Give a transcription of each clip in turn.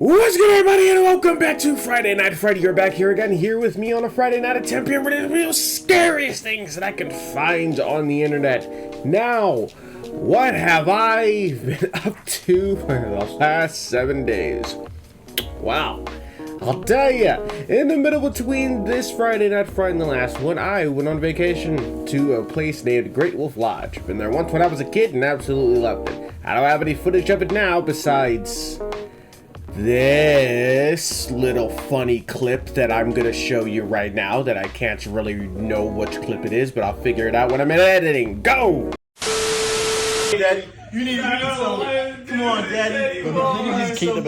What's good, everybody, and welcome back to Friday Night Fright. You're back here again, here with me on a Friday night at 10 p.m. for the real scariest things that I can find on the internet. Now, what have I been up to for the last 7 days? Wow. I'll tell ya, in the middle between this Friday Night Fright and the last one, I went on vacation to a place named Great Wolf Lodge. Been there once when I was a kid and absolutely loved it. I don't have any footage of it now besides this little funny clip that I'm gonna show you right now that I can't really know which clip it is, but I'll figure it out when I'm in editing. Go! Hey, Daddy, you need some. Come on, Daddy. You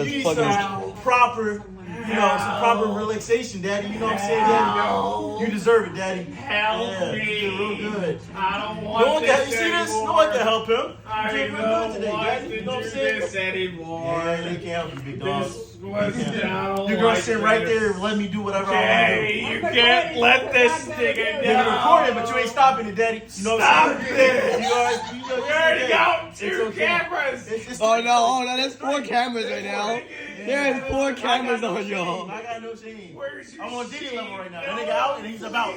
need some proper, some proper relaxation, Daddy. You know what I'm saying, Daddy? You deserve it, Daddy. Help me. You did real good. I don't want No one this can. You see this? anymore. No one can help him. I You did real don't good today, want Daddy. to You know what I'm do saying? this anymore. Yeah, they can't help you, big dog. This was down. You're gonna sit right there and let me do whatever I want Hey, to do. you can't let this thing They're down. gonna record it, but you ain't stopping it, Daddy. You know what I'm Stop saying? it. You We already got It's two okay. cameras. Oh no, there's 4 cameras right now. There's 4 cameras on y'all. I got no shame. Where's your I'm on Diddy shame? level right now. That nigga out and he's about.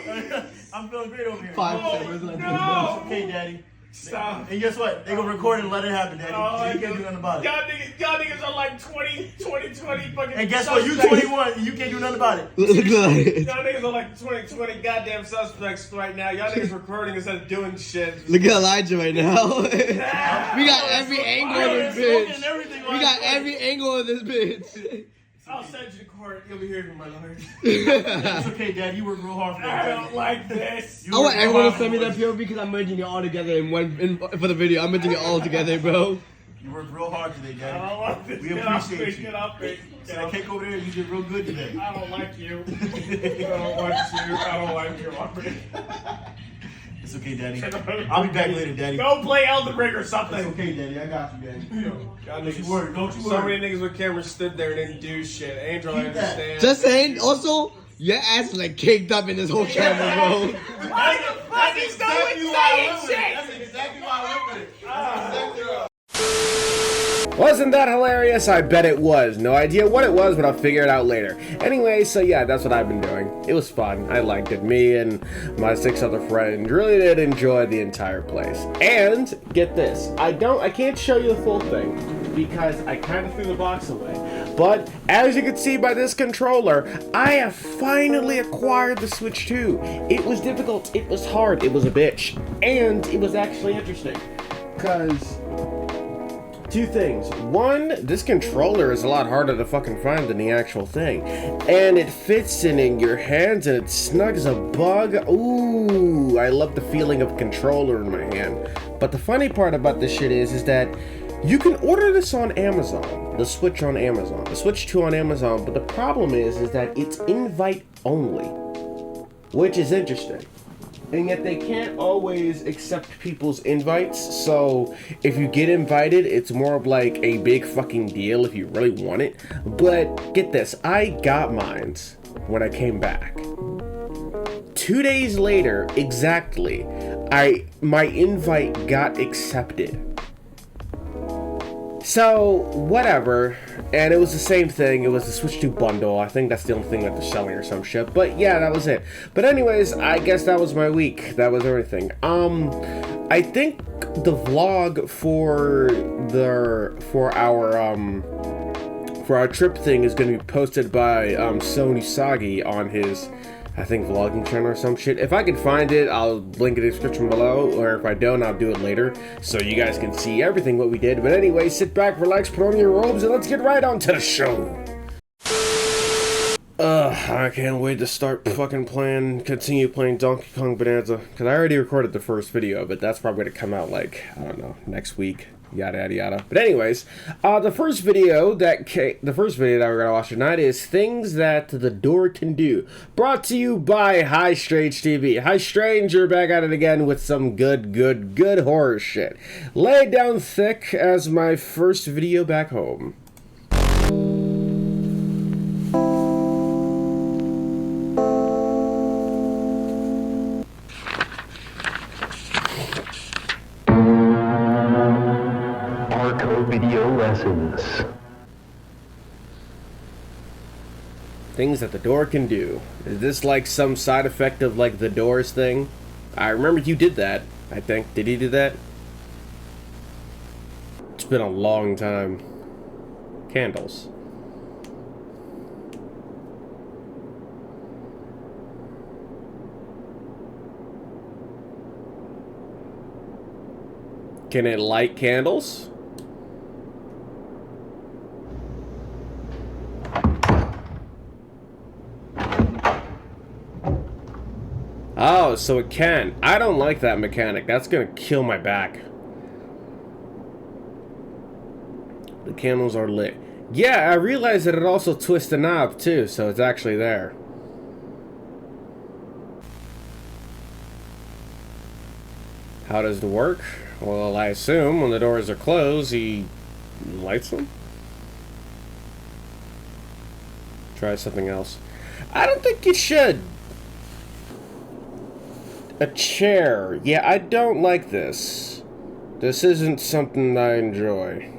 I'm feeling great over here. 5 cameras like No. this. Okay, Daddy. Stop. And guess what? They gonna record it and let it happen, Daddy. Oh, You can't do nothing about it. Y'all niggas are like 20 fucking. And guess what? You suspects. 21 and you can't do nothing about it. Look at it. Y'all niggas are like 20 goddamn suspects right now. Y'all niggas recording instead of doing shit. Look at Elijah right now. We got every angle of this Smoking and bitch. everything We while got I'm every angle of this bitch. I'll send you to court. You'll be hearing from my lawyer. It's okay, Daddy. You work real hard for I that. don't like this. I want everyone to send me that POV because I'm merging it all together for the video. I'm merging it all together, bro. You worked real hard today, I Daddy. don't like this. We Get off me. appreciate you. Get off me. So that cake over there, you did real good today. I don't like you. I don't like you. I don't like you. It's okay, Daddy. I'll be back later, Daddy. Go play Elden Ring or It's something. okay, Daddy. I got you, Daddy. Y'all Don't niggas, you worry. Don't you so worry. many niggas with cameras stood there and didn't do shit. Angel, I Keep that. understand. Just saying, also, your ass is like caked up in this whole camera, bro. Why the fuck is no one saying shit? That's exactly why I went with it. That's exactly why. Wasn't that hilarious? I bet it was. No idea what it was, but I'll figure it out later. Anyway, so yeah, that's what I've been doing. It was fun. I liked it. Me and my 6 other friends really did enjoy the entire place. And get this, I can't show you the full thing because I kind of threw the box away. But as you can see by this controller, I have finally acquired the Switch 2. It was difficult. It was hard. It was a bitch. And it was actually interesting. Because 2 things. 1, this controller is a lot harder to fucking find than the actual thing. And it fits in your hands and it's snug as a bug. Ooh, I love the feeling of controller in my hand. But the funny part about this shit is that you can order this on Amazon. The Switch on Amazon. The Switch 2 on Amazon. But the problem is that it's invite only. Which is interesting. And yet they can't always accept people's invites, so if you get invited, it's more of like a big fucking deal if you really want it. But get this, I got mines when I came back. 2 days later, exactly, my invite got accepted. So, whatever, and it was the same thing, it was the Switch 2 bundle. I think that's the only thing that they're selling or some shit, but yeah, that was it. But anyways, I guess that was my week, that was everything. I think the vlog for our trip thing is going to be posted by Sony Sagi on his, I think, vlogging channel or some shit. If I can find it, I'll link in the description below, or if I don't, I'll do it later, so you guys can see everything what we did. But anyway, sit back, relax, put on your robes, and let's get right on to the show. I can't wait to continue playing Donkey Kong Bonanza, because I already recorded the first video, but that's probably going to come out, like, I don't know, next week. Yada yada yada. But anyways, the first video that we're gonna watch tonight is Things That the Door Can Do, brought to you by High Strange TV. High Strange, you're back at it again with some good horror shit. Lay it down thick as my first video back home. Video lessons. Things that the door can do. Is this like some side effect of like the Doors thing? I remember you did that, I think. Did he do that? It's been a long time. Candles. Can it light candles? Oh, so it can. I don't like that mechanic. That's gonna kill my back. The candles are lit. Yeah, I realized that it also twists the knob too, so it's actually there. How does it work? Well, I assume when the doors are closed, he lights them? Try something else. I don't think you should. A chair. Yeah, I don't like this. This isn't something I enjoy.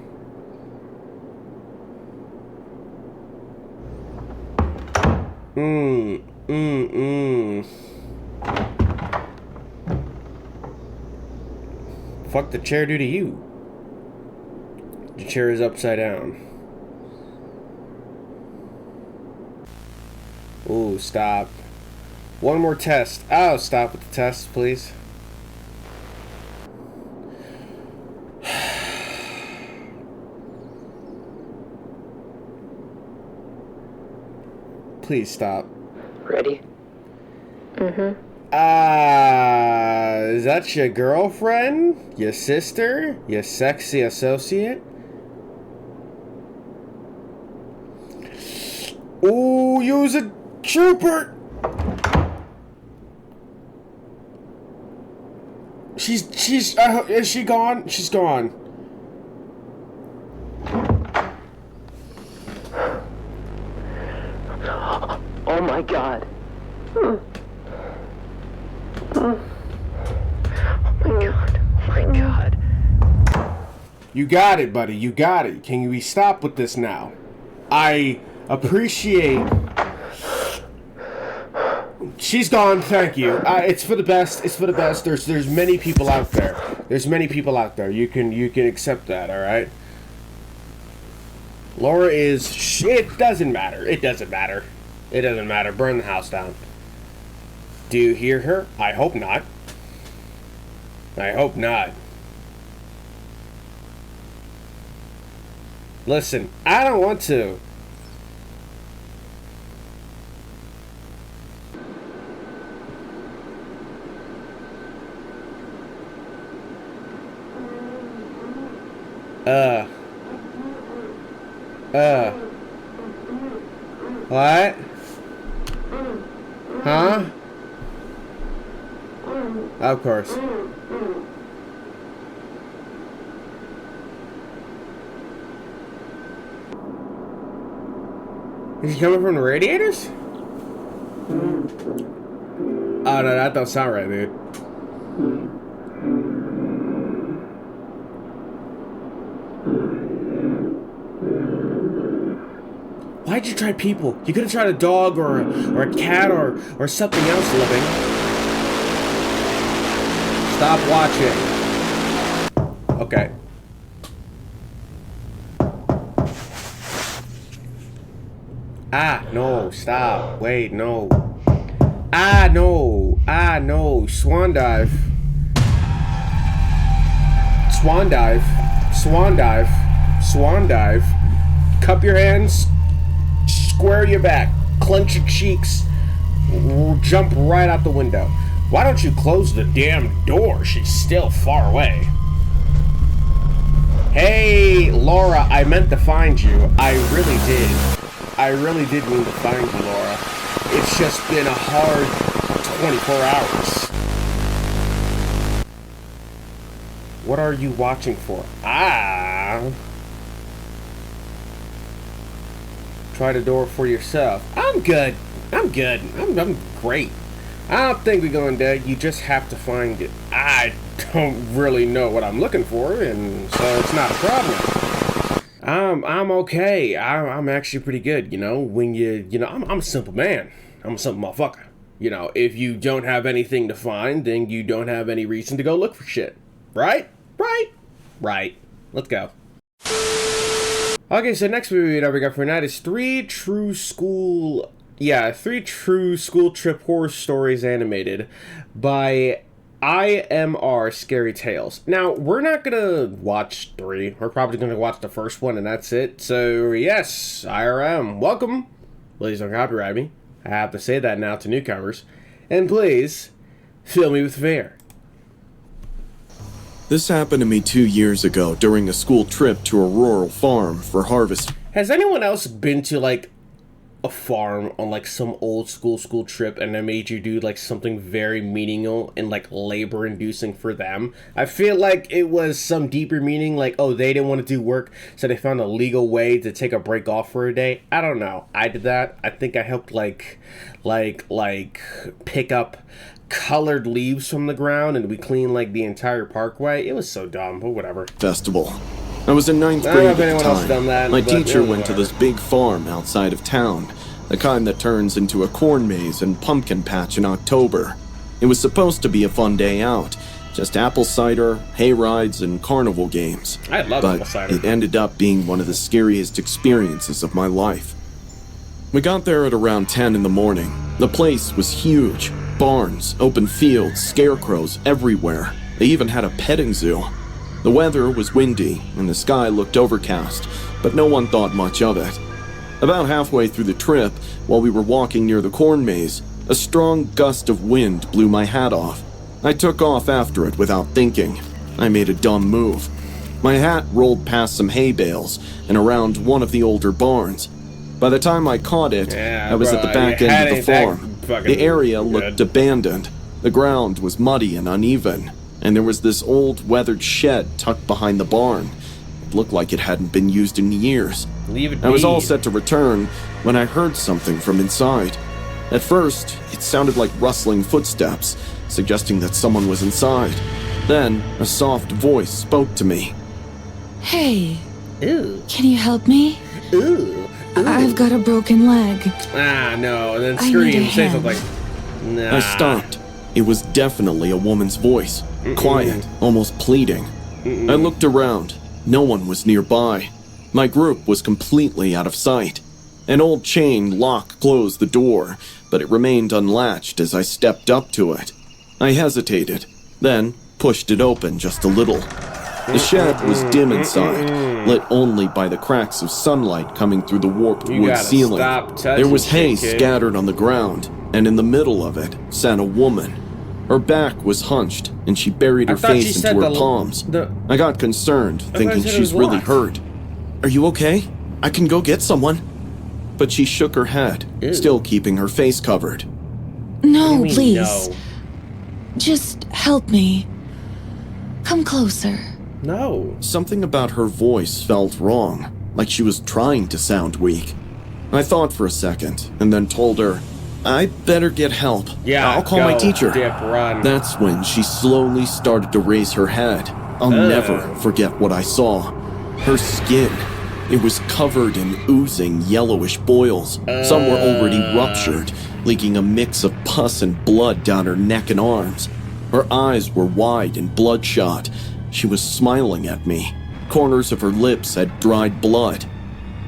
Fuck the chair do to you? The chair is upside down. Ooh, stop. One more test. Oh, stop with the test, please. Please stop. Ready? Mm-hmm. Is that your girlfriend? Your sister? Your sexy associate? Ooh, you's a trooper! Is she gone? She's gone. Oh my God. Oh my God. Oh my God. You got it, buddy. You got it. Can we stop with this now? I appreciate... She's gone, thank you. It's for the best. It's for the best. There's many people out there. There's many people out there. You can accept that, all right? Laura is... It doesn't matter. It doesn't matter. It doesn't matter. Burn the house down. Do you hear her? I hope not. I hope not. Listen, I don't want to. What? Huh? Of course. Is he coming from the radiators? Oh no, that don't sound right, dude. Why'd you try people? You could have tried a dog or a cat or something else living. Stop watching. Okay. Ah, no, stop. Wait, no. Ah, no. Ah, no. Swan dive. Swan dive. Swan dive. Swan dive. Cup your hands. Square your back. Clench your cheeks. Jump right out the window. Why don't you close the damn door? She's still far away. Hey, Laura, I meant to find you. I really did. I really did mean to find you, Laura. It's just been a hard 24 hours. What are you watching for? Ah. Try the door for yourself. I'm good. I'm good. I'm great. I don't think we're going there. You just have to find it. I don't really know what I'm looking for, and so it's not a problem. I'm okay. I'm actually pretty good, you know. When I'm a simple man. I'm a simple motherfucker. You know, if you don't have anything to find, then you don't have any reason to go look for shit. Right? Right. Let's go. Okay, so next movie that we got for tonight is three true school trip horror stories animated by IMR Scary Tales. Now, we're not gonna watch 3. We're probably gonna watch the first one and that's it. So, yes, IRM, welcome. Please don't copyright me. I have to say that now to newcomers. And please, fill me with fear. This happened to me 2 years ago during a school trip to a rural farm for harvest. Has anyone else been to, like, a farm on, like, some old school trip and they made you do, like, something very menial and, like, labor-inducing for them? I feel like it was some deeper meaning, like, oh, they didn't want to do work, so they found a legal way to take a break off for a day. I don't know. I did that. I think I helped, like, pick up colored leaves from the ground and we cleaned, like, the entire parkway. It was so dumb, but whatever. Festival. I was in 9th I don't know grade if at anyone the else done time. that, My but teacher yeah, went to this big farm outside of town, the kind that turns into a corn maze and pumpkin patch in October. It was supposed to be a fun day out, just apple cider, hay rides, and carnival games. I love but apple cider. it ended up being one of the scariest experiences of my life. We got there at around 10 in the morning. The place was huge. Barns, open fields, scarecrows everywhere. They even had a petting zoo. The weather was windy and the sky looked overcast, but no one thought much of it. About halfway through the trip, while we were walking near the corn maze, a strong gust of wind blew my hat off. I took off after it without thinking. I made a dumb move. My hat rolled past some hay bales and around one of the older barns. By the time I caught it, I was at the back end of the farm. The area looked abandoned. The ground was muddy and uneven, and there was this old weathered shed tucked behind the barn. It looked like it hadn't been used in years. I was all set to return when I heard something from inside. At first, it sounded like rustling footsteps, suggesting that someone was inside. Then, a soft voice spoke to me. Hey, Ooh. can you help me? Ooh. I've got a broken leg. Ah, no, and then I need a scream, say hand. something. Nah. I stopped. It was definitely a woman's voice. Quiet, almost pleading. I looked around. No one was nearby. My group was completely out of sight. An old chain lock closed the door, but it remained unlatched as I stepped up to it. I hesitated, then pushed it open just a little. The shed was dim inside, lit only by the cracks of sunlight coming through the warped You wood gotta ceiling. stop touching There was hay shit, kid. scattered on the ground, and in the middle of it sat a woman. Her back was hunched, and she buried her thought she face said into her the- palms. the- I got concerned, thinking said it she's was really what? hurt. Are you okay? I can go get someone. But she shook her head, Ew. still keeping her face covered. No, mean please. no? Just help me. Come closer. No. Something about her voice felt wrong, like she was trying to sound weak. I thought for a second, and then told her, I better get help. Yeah, I'll call my go, teacher. dip, run. That's when she slowly started to raise her head. I'll never forget what I saw. Her skin. It was covered in oozing yellowish boils. Some were already ruptured, leaking a mix of pus and blood down her neck and arms. Her eyes were wide and bloodshot. She was smiling at me. Corners of her lips had dried blood.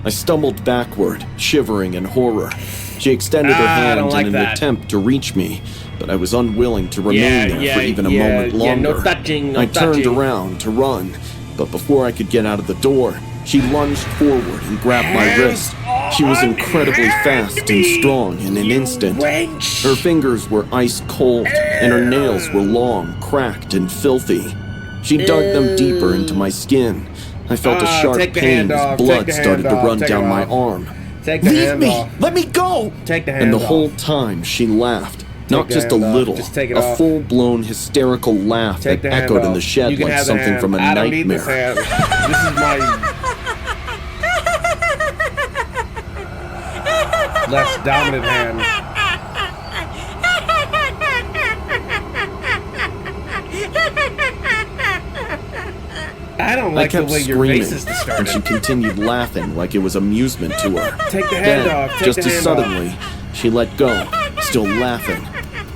I stumbled backward, shivering in horror. She extended her I hand don't like in an that. attempt to reach me, but I was unwilling to remain there for even a moment yeah, longer. no touching, no I turned touching. around to run, but before I could get out of the door, she lunged forward and grabbed my wrist. She was incredibly fast and strong in an instant. Wench. Her fingers were ice cold, and her nails were long, cracked, and filthy. She dug them deeper into my skin. I felt a sharp take the pain hand as off, blood take the started hand to off, run take down it my off. arm. Take the Leave hand me! off. Let me go! Take the hand And the off. whole time she laughed. Not the just a hand off. little, Just take it a off. full-blown hysterical laugh Take that the hand echoed in off. the shed You can like have the something hand. from a I don't need this nightmare. hand. This is my less dominant hand. I don't I like the kept way your screaming, face is and she distorted. continued laughing like it was amusement to her. Take the hand Then, off. Take just the as hand suddenly, she let go, still laughing.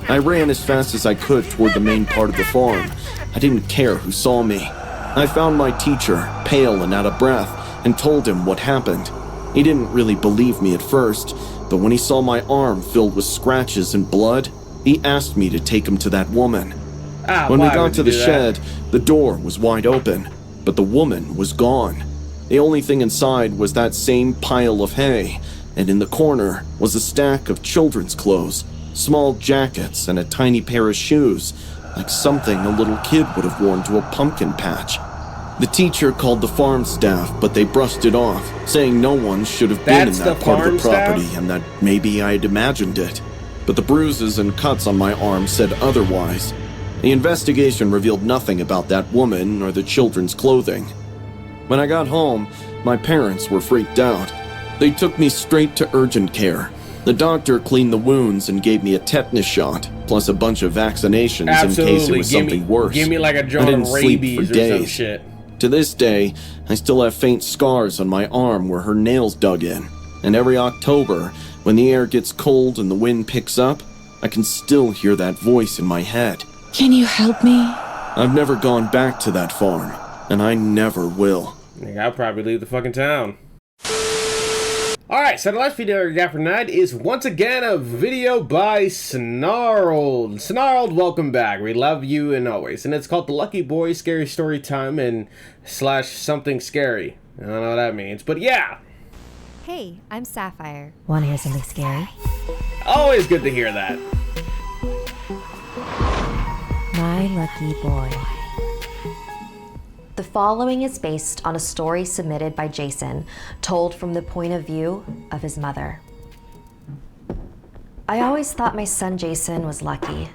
I ran as fast as I could toward the main part of the farm. I didn't care who saw me. I found my teacher, pale and out of breath, and told him what happened. He didn't really believe me at first, but when he saw my arm filled with scratches and blood, he asked me to take him to that woman. When we why got would to you the do that? shed, the door was wide open, but the woman was gone. The only thing inside was that same pile of hay, and in the corner was a stack of children's clothes, small jackets, and a tiny pair of shoes, like something a little kid would have worn to a pumpkin patch. The teacher called the farm staff, but they brushed it off, saying no one should have been That's in that the part of farm the property staff? and that maybe I'd imagined it. But the bruises and cuts on my arm said otherwise. The investigation revealed nothing about that woman or the children's clothing. When I got home, my parents were freaked out. They took me straight to urgent care. The doctor cleaned the wounds and gave me a tetanus shot, plus a bunch of vaccinations in case it Absolutely. was something worse. Give me like a I jar didn't of sleep rabies for or some days. shit. To this day, I still have faint scars on my arm where her nails dug in. And every October, when the air gets cold and the wind picks up, I can still hear that voice in my head. Can you help me? I've never gone back to that farm, and I never will. I'll probably leave the fucking town. Alright, so the last video we got for tonight is once again a video by Snarled. Snarled, welcome back. We love you and always. And it's called The Lucky Boy Scary Story Time and / something scary. I don't know what that means, but yeah. Hey, I'm Sapphire. Want to hear something scary? Always good to hear that. My lucky boy. The following is based on a story submitted by Jason, told from the point of view of his mother. I always thought my son Jason was lucky.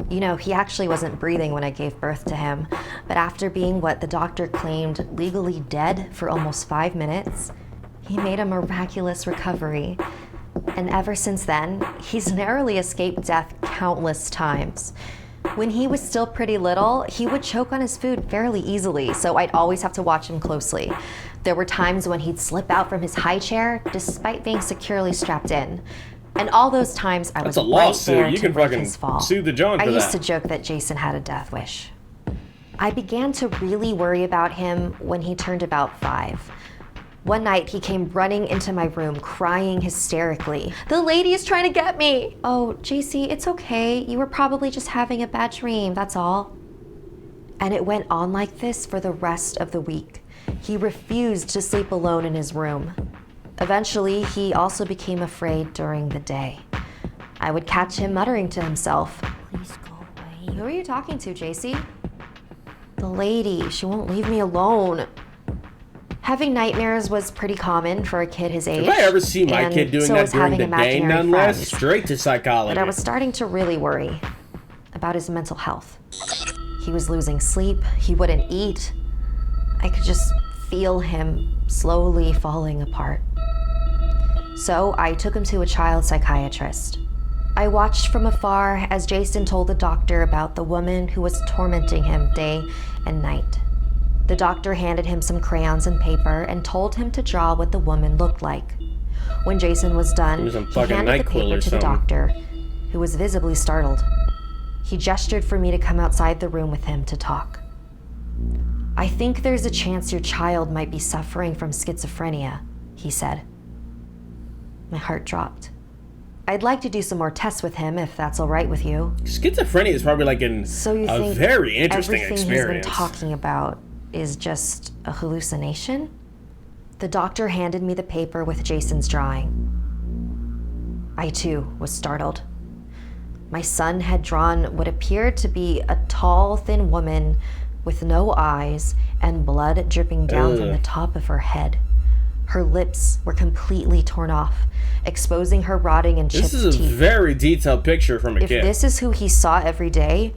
You know, he actually wasn't breathing when I gave birth to him, but after being what the doctor claimed legally dead for almost 5 minutes, he made a miraculous recovery. And ever since then, he's narrowly escaped death countless times. When he was still pretty little, he would choke on his food fairly easily, so I'd always have to watch him closely. There were times when he'd slip out from his high chair despite being securely strapped in. And all those times I was That's a right lawsuit. there You to can break fucking his fall. sue the John I for used that. to joke that Jason had a death wish. I began to really worry about him when he turned about 5. One night, he came running into my room, crying hysterically. "The lady is trying to get me!" "Oh, JC, it's okay. You were probably just having a bad dream, that's all." And it went on like this for the rest of the week. He refused to sleep alone in his room. Eventually, he also became afraid during the day. I would catch him muttering to himself. "Please go away." "Who are you talking to, JC?" "The lady. She won't leave me alone." Having nightmares was pretty common for a kid his age. If I ever see my and kid doing so that was during having the day, imaginary nonetheless, friends. straight to psychology. But I was starting to really worry about his mental health. He was losing sleep. He wouldn't eat. I could just feel him slowly falling apart. So I took him to a child psychiatrist. I watched from afar as Jason told the doctor about the woman who was tormenting him day and night. The doctor handed him some crayons and paper and told him to draw what the woman looked like. When Jason was done, was some he fucking handed the NyQuil paper or to the something. doctor, who was visibly startled. He gestured for me to come outside the room with him to talk. "I think there's a chance your child might be suffering from schizophrenia," he said. My heart dropped. "I'd like to do some more tests with him if that's all right with you." Schizophrenia is probably like So you a think very interesting everything experience. he's been talking about is just a hallucination? The doctor handed me the paper with Jason's drawing. I too was startled. My son had drawn what appeared to be a tall, thin woman with no eyes and blood dripping down from the top of her head. Her lips were completely torn off, exposing her rotting and chipped This is a teeth. very detailed picture from a If kid. this is who he saw every day,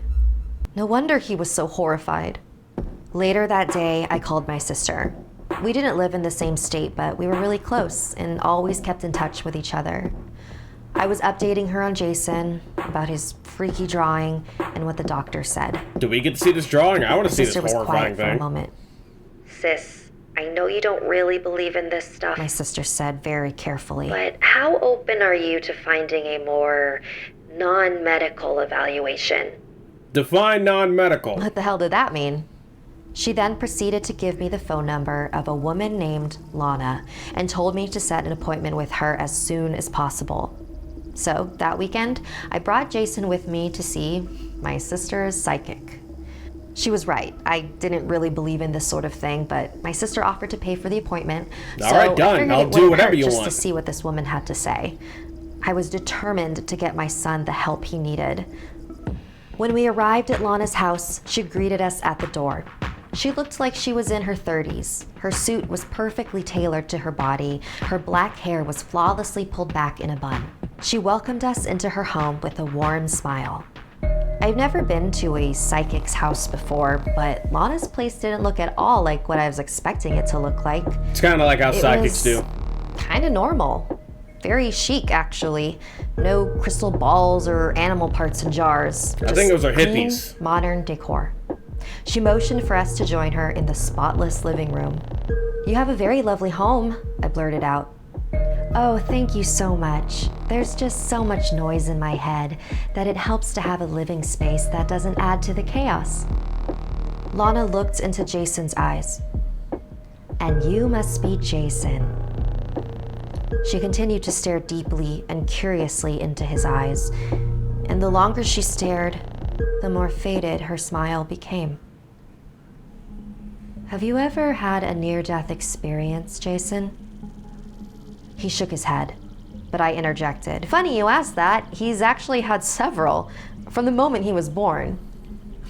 no wonder he was so horrified. Later that day, I called my sister. We didn't live in the same state, but we were really close and always kept in touch with each other. I was updating her on Jason, about his freaky drawing, and what the doctor said. Do we get to see this drawing? I want to see this Sister was horrifying quiet for a thing. moment. Sis, I know you don't really believe in this stuff, my sister said very carefully. But how open are you to finding a more non-medical evaluation? Define non-medical. What the hell did that mean? She then proceeded to give me the phone number of a woman named Lana and told me to set an appointment with her as soon as possible. So that weekend, I brought Jason with me to see my sister's psychic. She was right. I didn't really believe in this sort of thing, but my sister offered to pay for the appointment. All right, done. I'll do whatever you want. Just to see what this woman had to say. I was determined to get my son the help he needed. When we arrived at Lana's house, she greeted us at the door. She looked like she was in her 30s. Her suit was perfectly tailored to her body. Her black hair was flawlessly pulled back in a bun. She welcomed us into her home with a warm smile. I've never been to a psychic's house before, but Lana's place didn't look at all like what I was expecting it to look like. It's kind of like how psychics do. Kind of normal. Very chic, actually. No crystal balls or animal parts in jars. I think those are clean, hippies. Modern decor. She motioned for us to join her in the spotless living room. You have a very lovely home, I blurted out. Oh, thank you so much. There's just so much noise in my head that it helps to have a living space that doesn't add to the chaos. Lana looked into Jason's eyes. And you must be Jason. She continued to stare deeply and curiously into his eyes, and the longer she stared, the more faded her smile became. Have you ever had a near-death experience, Jason? He shook his head, but I interjected. Funny you asked that. He's actually had several, from the moment he was born.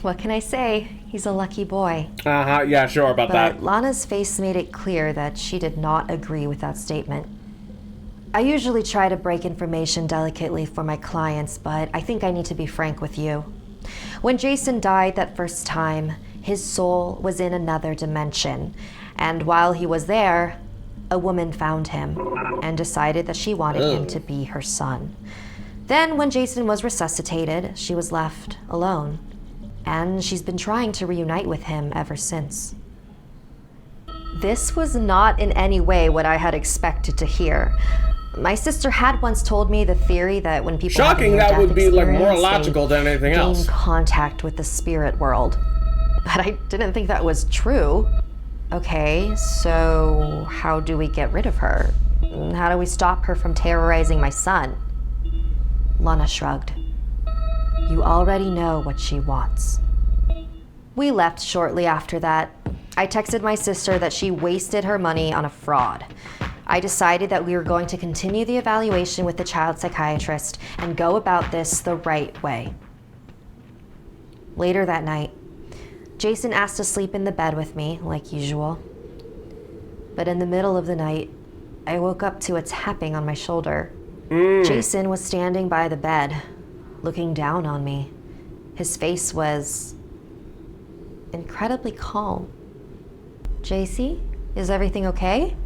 What can I say? He's a lucky boy. Yeah, sure about that. But Lana's face made it clear that she did not agree with that statement. I usually try to break information delicately for my clients, but I think I need to be frank with you. When Jason died that first time, his soul was in another dimension, and while he was there, a woman found him and decided that she wanted him to be her son. Then, when Jason was resuscitated, she was left alone, and she's been trying to reunite with him ever since. This was not in any way what I had expected to hear. My sister had once told me the theory that when people Shocking, have a that would be like more near-death logical than anything experience, else. they gain contact with the spirit world. But I didn't think that was true. Okay, so how do we get rid of her? How do we stop her from terrorizing my son? Lana shrugged. You already know what she wants. We left shortly after that. I texted my sister that she wasted her money on a fraud. I decided that we were going to continue the evaluation with the child psychiatrist and go about this the right way. Later that night, Jason asked to sleep in the bed with me, like usual. But in the middle of the night, I woke up to a tapping on my shoulder. Jason was standing by the bed, looking down on me. His face was incredibly calm. JC, is everything okay?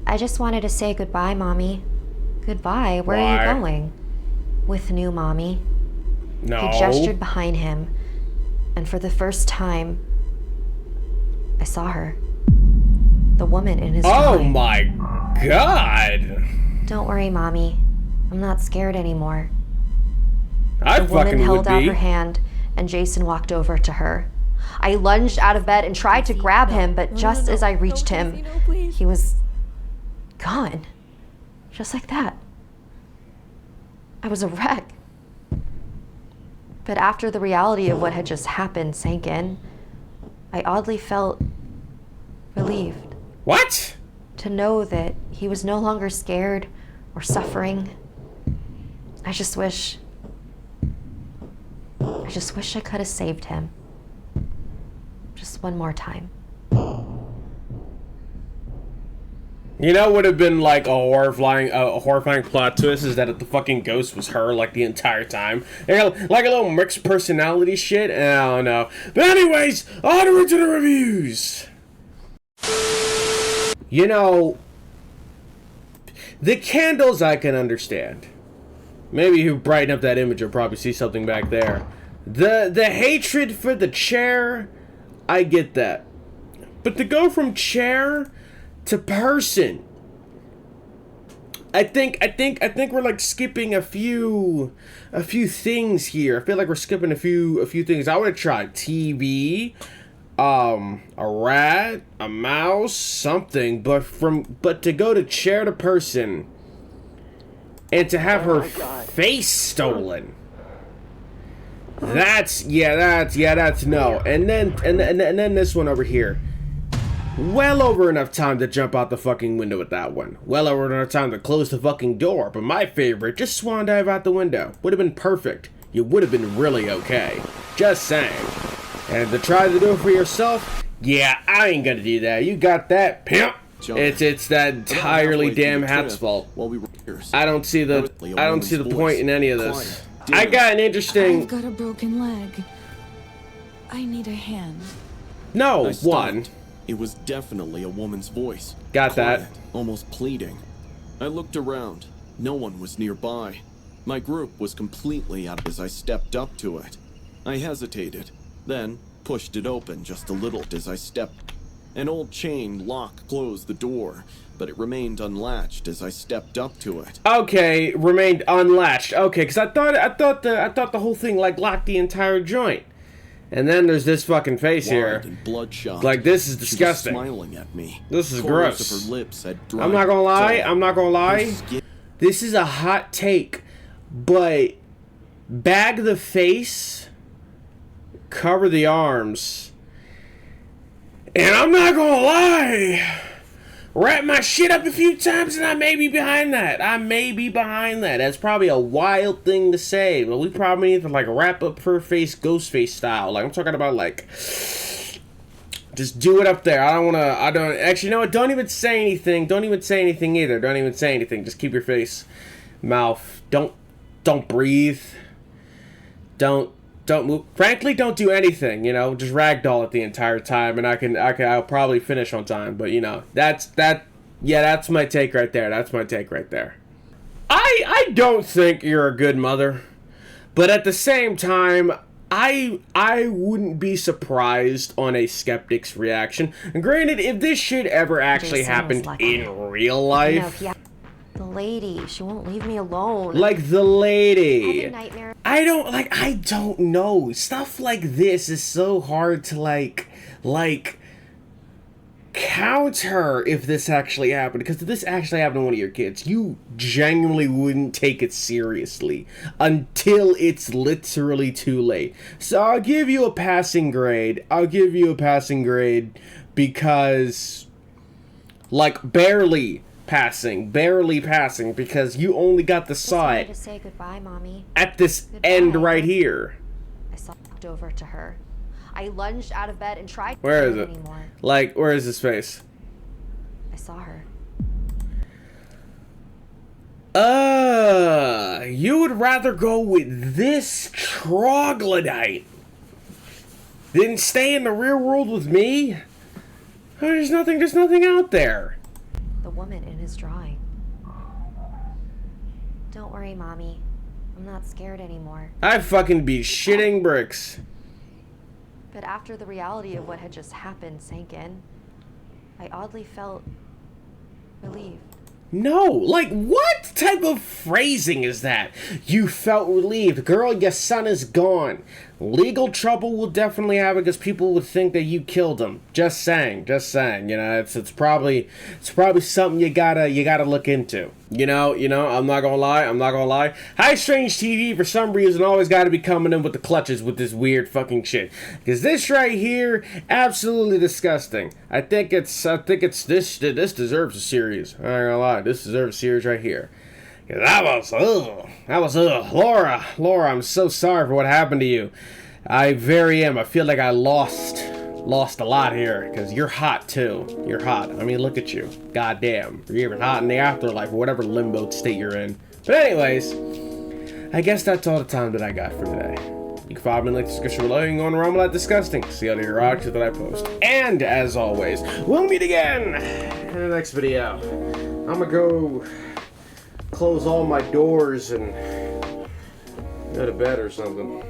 I just wanted to say goodbye, Mommy. Goodbye? Where are you going? With new Mommy. No. He gestured behind him, and for the first time, I saw her. The woman in his Oh mind. my god! Don't worry, Mommy. I'm not scared anymore. I The woman fucking would held out be. her hand, and Jason walked over to her. I lunged out of bed and tried to grab him, but just as I reached him, he was gone. Just like that. I was a wreck. But after the reality of what had just happened sank in, I oddly felt relieved. What? To know that he was no longer scared or suffering. I just wish I could have saved him. Just one more time. You know, would have been like a horrifying plot twist is that the fucking ghost was her like the entire time. Like a little mixed personality shit. I don't know. But anyways, onward to the reviews. You know, the candles I can understand. Maybe you brighten up that image, you'll probably see something back there. The hatred for the chair, I get that. But to go from chair to person, I think we're like skipping a few things here. I feel like we're skipping a few things. I would have tried TV, a rat, a mouse, something, but to go to chair to person and to have her face stolen. That's no. And then this one over here. Well over enough time to jump out the fucking window with that one. Well over enough time to close the fucking door. But my favorite, just swan dive out the window. Would have been perfect. You would have been really okay. Just saying. And to try to do it for yourself, yeah, I ain't gonna do that. You got that, pimp. It's that entirely damn hat's fault. I don't see the point in any of this. I got an interesting. I've got a broken leg. I need a hand. No, one. It was definitely a woman's voice. Got that. Quiet, almost pleading. I looked around. No one was nearby. My group was completely out as I stepped up to it. I hesitated, then pushed it open just a little as I stepped. An old chain lock closed the door, but it remained unlatched as I stepped up to it. Okay, remained unlatched. Okay, because I thought the whole thing like locked the entire joint. And then there's this fucking face here. And bloodshot. Like, this is disgusting. She was smiling at me. This is Corners gross. of her lips had dried I'm not gonna lie. dull. I'm not gonna lie. This is a hot take, but bag the face, cover the arms, and I'm not gonna lie. Wrap my shit up a few times and I may be behind that. That's probably a wild thing to say, but we probably need to like wrap up her face ghost face style. Like I'm talking about like just do it up there. Actually, you know what? Don't even say anything. Don't even say anything either. Don't even say anything. Just keep your face, mouth. Don't breathe. Don't move. Frankly, don't do anything, you know, just ragdoll it the entire time, and I'll probably finish on time, but you know, that's my take right there. That's my take right there. I don't think you're a good mother, but at the same time, I wouldn't be surprised on a skeptic's reaction. And granted, if this shit ever actually happened in real life. The lady, she won't leave me alone. Like the lady. I had a nightmare. I don't know. Stuff like this is so hard to like counter if this actually happened. Because if this actually happened to one of your kids, you genuinely wouldn't take it seriously until it's literally too late. So I'll give you a passing grade. Because like barely passing because you only got to saw it to say goodbye, Mommy. at this end right here. I walked over to her. I lunged out of bed and tried Where to is it? anymore. Like, where is his face? I saw her. You would rather go with this troglodyte than stay in the real world with me? Oh, there's nothing out there. The woman in his drawing. Don't worry, Mommy. I'm not scared anymore. I'd fucking be shitting bricks. But after the reality of what had just happened sank in, I oddly felt relieved. No, like what type of phrasing is that? You felt relieved. Girl, your son is gone. Legal trouble will definitely happen because people would think that you killed him. Just saying. You know, it's probably something you gotta look into. You know, I'm not gonna lie. High Strange TV for some reason always gotta be coming in with the clutches with this weird fucking shit. Because this right here, absolutely disgusting. I think it's this deserves a series. I ain't gonna lie, this deserves a series right here. That was Laura, I'm so sorry for what happened to you. I very am. I feel like I lost a lot here, because you're hot too. You're hot. I mean, look at you. Goddamn. You're even hot in the afterlife, or whatever limbo state you're in. But anyways, I guess that's all the time that I got for today. You can follow me in the link in the description below. You can go on around that disgusting. See all the erotica that I post. And as always, we'll meet again in the next video. I'm gonna go close all my doors and go to bed or something.